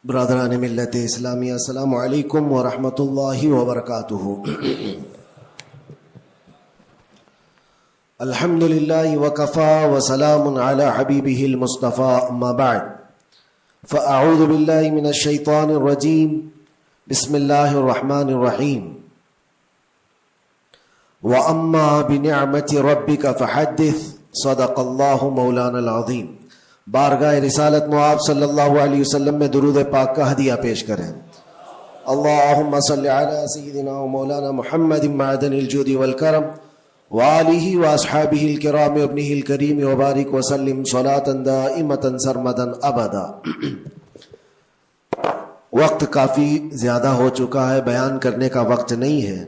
برادران ملت اسلامی، السلام علیکم ورحمۃ اللہ وبرکاتہ۔ الحمد للہ وکفا وسلام علی حبیبہ المصطفیٰ، اما بعد فاعوذ باللہ من الشیطان الرجیم، بسم اللہ الرحمن الرحیم۔ وَأَمَّا بِنِعْمَةِ رَبِّكَ فَحَدِّثْ، صدق اللہ مولانا العظیم۔ بارگاہ رسالت مآب صلی اللہ علیہ وسلم میں درود پاک کا ہدیہ پیش کریں۔ اللہم صلی علی سیدنا و مولانا محمد معدن الجود والکرم وآلہ واصحابہ الکرام ابنہ الکریم وبارک وسلم صلاة دائمة سرمدا ابدا۔ وقت کافی زیادہ ہو چکا ہے، بیان کرنے کا وقت نہیں ہے،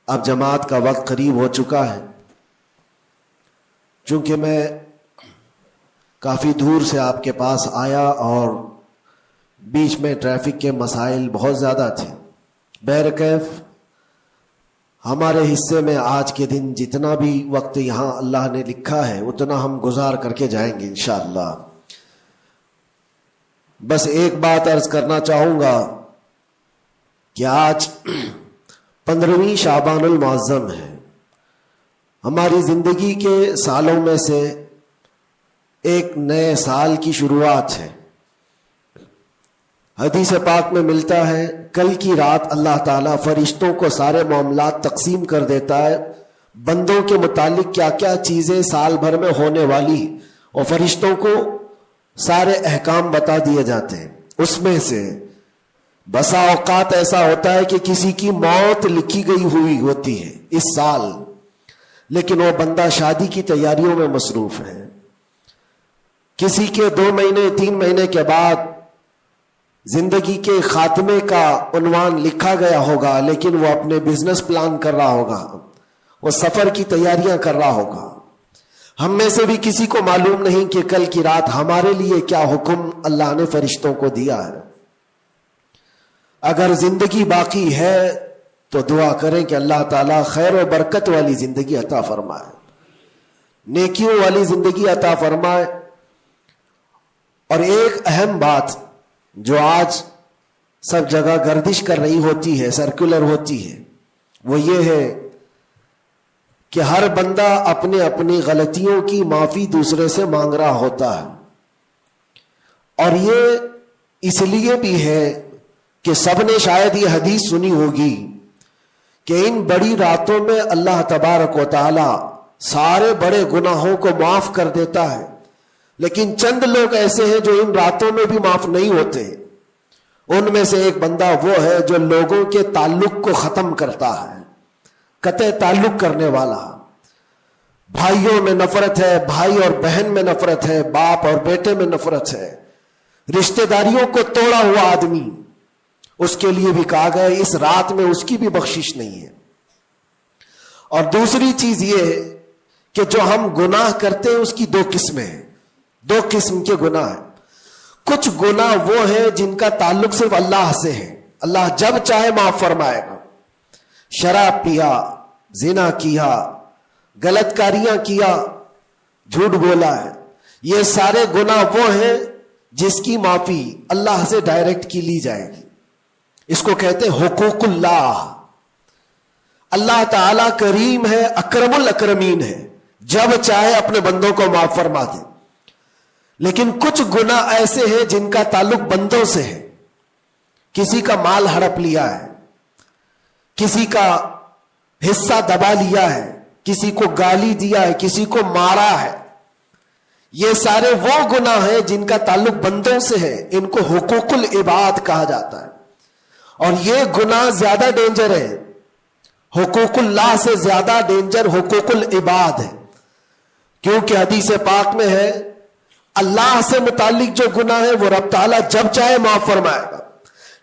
اب جماعت کا وقت قریب ہو چکا ہے۔ چونکہ میں کافی دور سے آپ کے پاس آیا اور بیچ میں ٹریفک کے مسائل بہت زیادہ تھے، بہرکیف ہمارے حصے میں آج کے دن جتنا بھی وقت یہاں اللہ نے لکھا ہے اتنا ہم گزار کر کے جائیں گے انشاءاللہ۔ بس ایک بات عرض کرنا چاہوں گا کہ آج 15ویں شعبان المعظم ہے، ہماری زندگی کے سالوں میں سے ایک نئے سال کی شروعات ہے۔ حدیث پاک میں ملتا ہے کل کی رات اللہ تعالیٰ فرشتوں کو سارے معاملات تقسیم کر دیتا ہے، بندوں کے متعلق کیا کیا چیزیں سال بھر میں ہونے والی، اور فرشتوں کو سارے احکام بتا دیے جاتے ہیں۔ اس میں سے بسا اوقات ایسا ہوتا ہے کہ کسی کی موت لکھی گئی ہوئی ہوتی ہے اس سال، لیکن وہ بندہ شادی کی تیاریوں میں مصروف ہے۔ کسی کے 2 مہینے 3 مہینے کے بعد زندگی کے خاتمے کا عنوان لکھا گیا ہوگا، لیکن وہ اپنے بزنس پلان کر رہا ہوگا، وہ سفر کی تیاریاں کر رہا ہوگا۔ ہم میں سے بھی کسی کو معلوم نہیں کہ کل کی رات ہمارے لیے کیا حکم اللہ نے فرشتوں کو دیا ہے۔ اگر زندگی باقی ہے تو دعا کریں کہ اللہ تعالیٰ خیر و برکت والی زندگی عطا فرمائے، نیکیوں والی زندگی عطا فرمائے۔ اور ایک اہم بات جو آج سب جگہ گردش کر رہی ہوتی ہے، سرکولر ہوتی ہے، وہ یہ ہے کہ ہر بندہ اپنے اپنی غلطیوں کی معافی دوسرے سے مانگ رہا ہوتا ہے، اور یہ اس لیے بھی ہے کہ سب نے شاید یہ حدیث سنی ہوگی کہ ان بڑی راتوں میں اللہ تبارک و تعالی سارے بڑے گناہوں کو معاف کر دیتا ہے، لیکن چند لوگ ایسے ہیں جو ان راتوں میں بھی معاف نہیں ہوتے۔ ان میں سے ایک بندہ وہ ہے جو لوگوں کے تعلق کو ختم کرتا ہے، قطع تعلق کرنے والا۔ بھائیوں میں نفرت ہے، بھائی اور بہن میں نفرت ہے، باپ اور بیٹے میں نفرت ہے، رشتہ داریوں کو توڑا ہوا آدمی، اس کے لیے بھی کہا گیا اس رات میں اس کی بھی بخشش نہیں ہے۔ اور دوسری چیز یہ ہے کہ جو ہم گناہ کرتے ہیں اس کی 2 قسمیں ہیں، 2 قسم کے گناہ ہیں۔ کچھ گناہ وہ ہیں جن کا تعلق صرف اللہ سے ہے، اللہ جب چاہے معاف فرمائے گا۔ شراب پیا، زنا کیا، غلط کاریاں کیا، جھوٹ بولا ہے، یہ سارے گناہ وہ ہیں جس کی معافی اللہ سے ڈائریکٹ کی لی جائے گی۔ اس کو کہتے ہیں حقوق اللہ۔ اللہ تعالیٰ کریم ہے، اکرم الاکرمین ہے، جب چاہے اپنے بندوں کو معاف فرما دے۔ لیکن کچھ گناہ ایسے ہیں جن کا تعلق بندوں سے ہے، کسی کا مال ہڑپ لیا ہے، کسی کا حصہ دبا لیا ہے، کسی کو گالی دیا ہے، کسی کو مارا ہے، یہ سارے وہ گناہ ہیں جن کا تعلق بندوں سے ہے، ان کو حقوق العباد کہا جاتا ہے۔ اور یہ گناہ زیادہ ڈینجر ہے، حقوق اللہ سے زیادہ ڈینجر حقوق العباد ہے، کیونکہ حدیث پاک میں ہے اللہ سے متعلق جو گناہ ہے وہ رب تعالیٰ جب چاہے معاف فرمائے گا،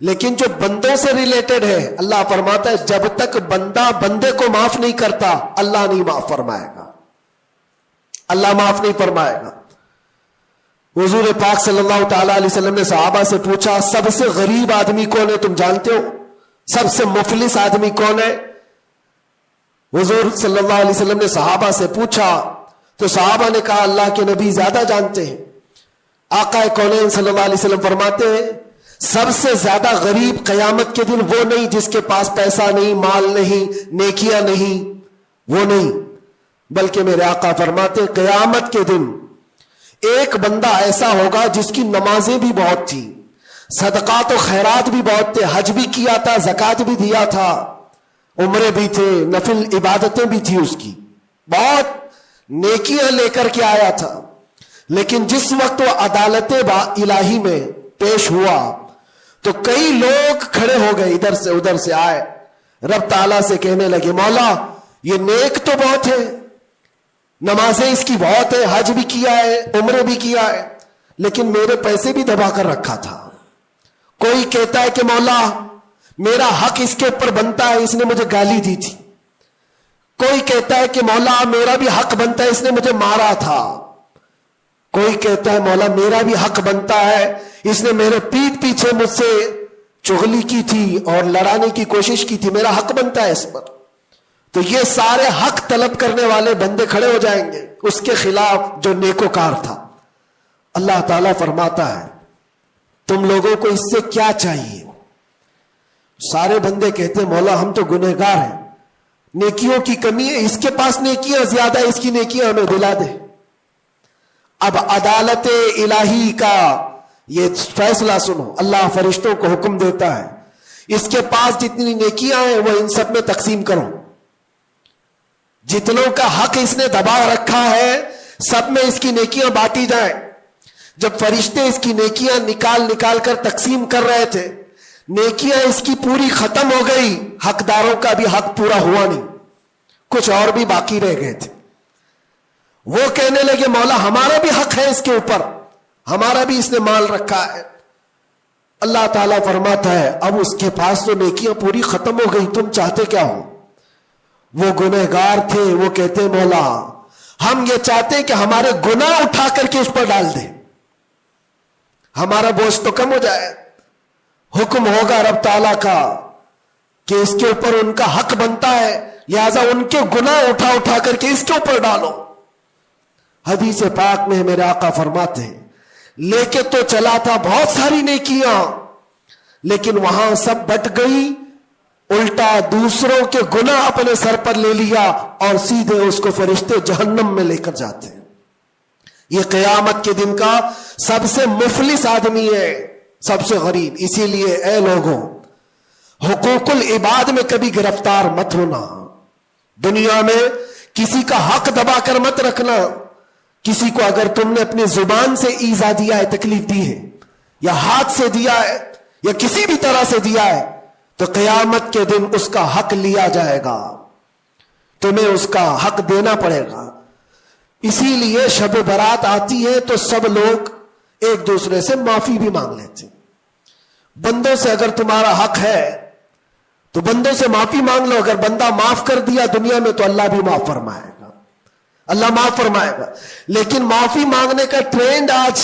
لیکن جو بندوں سے ریلیٹڈ ہے اللہ فرماتا ہے جب تک بندہ بندے کو معاف نہیں کرتا اللہ نہیں معاف فرمائے گا، اللہ معاف نہیں فرمائے گا۔ حضور پاک صلی اللہ تعالیٰ علیہ وسلم نے صحابہ سے پوچھا سب سے غریب آدمی کون ہے، تم جانتے ہو؟ سب سے مفلس آدمی کون ہے؟ حضور صلی اللہ علیہ وسلم نے صحابہ سے پوچھا تو صحابہ نے کہا اللہ کے نبی زیادہ جانتے ہیں۔ آقا کونین صلی اللہ علیہ وسلم فرماتے ہیں سب سے زیادہ غریب قیامت کے دن وہ نہیں جس کے پاس پیسہ نہیں، مال نہیں، نیکیاں نہیں، وہ نہیں، بلکہ میرے آقا فرماتے ہیں قیامت کے دن ایک بندہ ایسا ہوگا جس کی نمازیں بھی بہت تھی، صدقات و خیرات بھی بہت تھے، حج بھی کیا تھا، زکات بھی دیا تھا، عمرے بھی تھے، نفل عبادتیں بھی تھی، اس کی بہت نیکیاں لے کر کے آیا تھا، لیکن جس وقت وہ عدالت الہی میں پیش ہوا تو کئی لوگ کھڑے ہو گئے، ادھر سے ادھر سے آئے، رب تعالیٰ سے کہنے لگے مولا یہ نیک تو بہت ہے، نمازیں اس کی بہت ہے، حج بھی کیا ہے، عمرے بھی کیا ہے، لیکن میرے پیسے بھی دبا کر رکھا تھا۔ کوئی کہتا ہے کہ مولا میرا حق اس کے اوپر بنتا ہے، اس نے مجھے گالی دی تھی، کوئی کہتا ہے کہ مولا میرا بھی حق بنتا ہے، اس نے مجھے مارا تھا، کوئی کہتا ہے مولا میرا بھی حق بنتا ہے، اس نے میرے پیٹھ پیچھے مجھ سے چغلی کی تھی اور لڑانے کی کوشش کی تھی، میرا حق بنتا ہے اس پر۔ تو یہ سارے حق طلب کرنے والے بندے کھڑے ہو جائیں گے اس کے خلاف جو نیکوکار تھا۔ اللہ تعالیٰ فرماتا ہے تم لوگوں کو اس سے کیا چاہیے؟ سارے بندے کہتے ہیں مولا ہم تو گنہگار ہیں، نیکیوں کی کمی ہے، اس کے پاس نیکیاں زیادہ ہے، اس کی نیکیاں ہمیں دلا دے۔ اب عدالت الہی کا یہ فیصلہ سنو، اللہ فرشتوں کو حکم دیتا ہے اس کے پاس جتنی نیکیاں ہیں وہ ان سب میں تقسیم کرو، جتنوں کا حق اس نے دبا رکھا ہے سب میں اس کی نیکیاں بانٹی جائیں۔ جب فرشتے اس کی نیکیاں نکال کر تقسیم کر رہے تھے، نیکیاں اس کی پوری ختم ہو گئی، حقداروں کا بھی حق پورا ہوا نہیں، کچھ اور بھی باقی رہ گئے تھے۔ وہ کہنے لگے مولا ہمارا بھی حق ہے اس کے اوپر، ہمارا بھی اس نے مال رکھا ہے۔ اللہ تعالیٰ فرماتا ہے اب اس کے پاس تو نیکیاں پوری ختم ہو گئی، تم چاہتے کیا ہو؟ وہ گنہگار تھے، وہ کہتے مولا ہم یہ چاہتے ہیں کہ ہمارے گناہ اٹھا کر کے اس پر ڈال دیں، ہمارا بوجھ تو کم ہو جائے۔ حکم ہوگا رب تعالیٰ کا کہ اس کے اوپر ان کا حق بنتا ہے، لہذا ان کے گناہ اٹھا کر کے اس کے اوپر ڈالو۔ حدیث پاک میں میرے آقا فرماتے ہیں لے کے تو چلا تھا بہت ساری نیکیاں، لیکن وہاں سب بٹ گئی، الٹا دوسروں کے گناہ اپنے سر پر لے لیا اور سیدھے اس کو فرشتے جہنم میں لے کر جاتے ہیں۔ یہ قیامت کے دن کا سب سے مفلس آدمی ہے، سب سے غریب۔ اسی لیے اے لوگوں حقوق العباد میں کبھی گرفتار مت ہونا، دنیا میں کسی کا حق دبا کر مت رکھنا۔ کسی کو اگر تم نے اپنی زبان سے ایذا دیا ہے، تکلیف دی ہے، یا ہاتھ سے دیا ہے، یا کسی بھی طرح سے دیا ہے، تو قیامت کے دن اس کا حق لیا جائے گا، تمہیں اس کا حق دینا پڑے گا۔ اسی لیے شب برات آتی ہے تو سب لوگ ایک دوسرے سے معافی بھی مانگ لیتے ہیں۔ بندوں سے اگر تمہارا حق ہے تو بندوں سے معافی مانگ لو، اگر بندہ معاف کر دیا دنیا میں تو اللہ بھی معاف فرمائے گا، اللہ معاف فرمائے گا۔ لیکن معافی مانگنے کا ٹرینڈ آج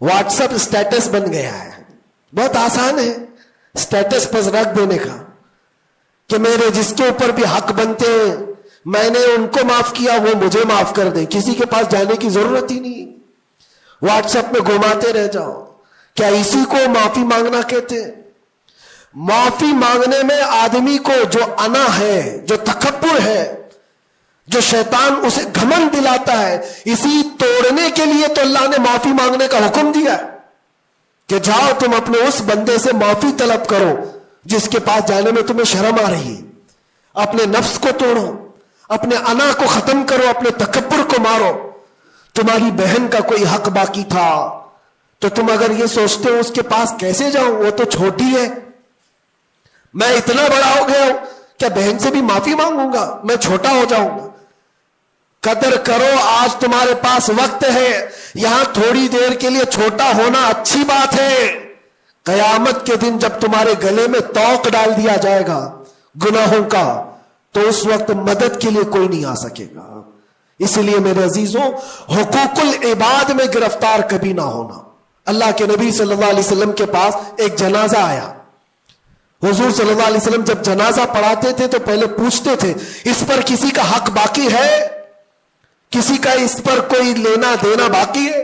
واٹس ایپ اسٹیٹس بن گیا ہے، بہت آسان ہے اسٹیٹس پر رکھ دینے کا کہ میرے جس کے اوپر بھی حق بنتے ہیں میں نے ان کو معاف کیا، وہ مجھے معاف کر دیں، کسی کے پاس جانے کی ضرورت ہی نہیں، واٹس ایپ میں گھماتے رہ جاؤ۔ کیا اسی کو معافی مانگنا کہتے ہیں؟ معافی مانگنے میں آدمی کو جو انا ہے، جو تکبر ہے، جو شیطان اسے گھمنڈ دلاتا ہے، اسی توڑنے کے لیے تو اللہ نے معافی مانگنے کا حکم دیا ہے کہ جاؤ تم اپنے اس بندے سے معافی طلب کرو جس کے پاس جانے میں تمہیں شرم آ رہی ہے۔ اپنے نفس کو توڑو، اپنے انا کو ختم کرو، اپنے تکبر کو مارو۔ تمہاری بہن کا کوئی حق باقی تھا تو تم اگر یہ سوچتے ہو اس کے پاس کیسے جاؤں، وہ تو چھوٹی ہے، میں اتنا بڑا ہو گیا ہوں، کیا بہن سے بھی معافی مانگوں گا، میں چھوٹا ہو جاؤں گا؟ قدر کرو، آج تمہارے پاس وقت ہے، یہاں تھوڑی دیر کے لیے چھوٹا ہونا اچھی بات ہے۔ قیامت کے دن جب تمہارے گلے میں توق ڈال دیا جائے گا گناہوں کا تو اس وقت مدد کے لیے کوئی نہیں آ سکے گا۔ اس لیے میرے عزیزوں حقوق العباد میں گرفتار کبھی نہ ہونا۔ اللہ کے نبی صلی اللہ علیہ وسلم کے پاس ایک جنازہ آیا، حضور صلی اللہ علیہ وسلم جب جنازہ پڑھاتے تھے تو پہلے پوچھتے تھے اس پر کسی کا حق باقی ہے، کسی کا اس پر کوئی لینا دینا باقی ہے؟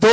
2